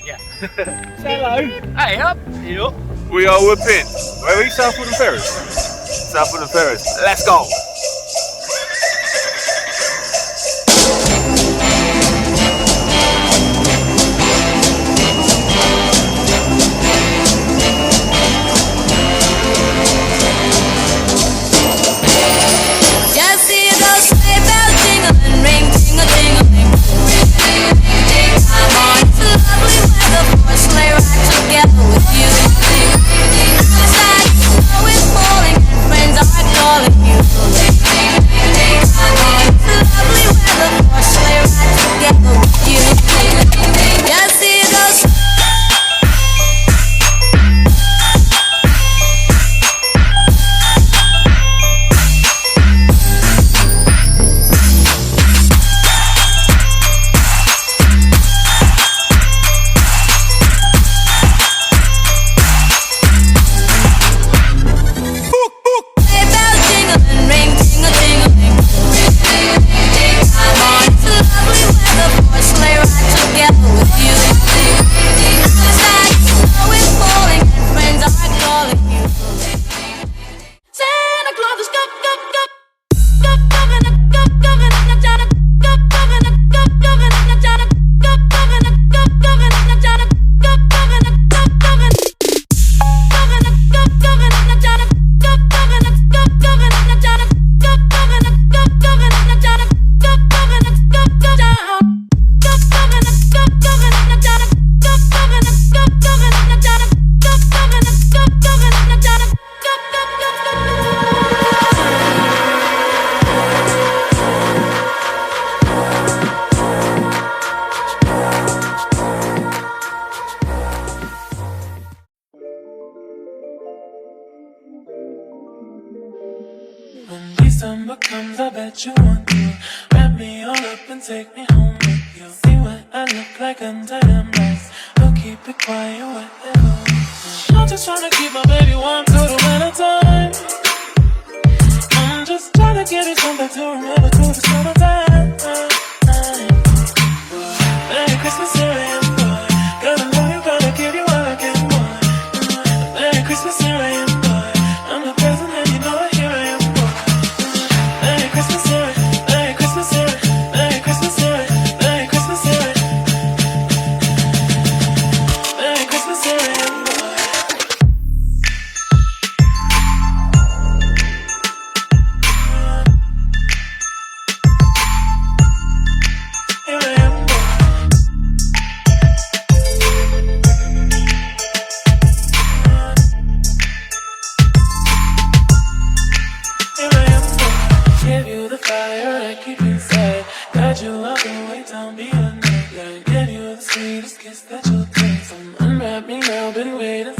Yeah. Hello. Hey up. Yup. We are whipping. Where are we? South Woodham Ferrers. South Woodham Ferrers. Let's go. When December comes, I bet you want to wrap me all up and take me home with you. See what I look like under them lights. I'll keep it quiet, whatever. I'm just trying to keep my baby warm till the winter time. I'm just trying to give you something to remember till the summertime. Merry Christmas, here I am, boy. Girl, I know you gotta give you all I can, boy. Merry Christmas, here I am, boy. I'm the present and you know it, here I am. Merry Christmas, Merry Christmas, Merry Christmas, Merry Christmas, Merry Christmas, here I am, boy. Here I am, boy. Here I am, boy. Give you the fire I keep inside. Guide you all the way down beyond night. Give you the sweetest kiss that you'll taste. Unwrap me now, been waiting.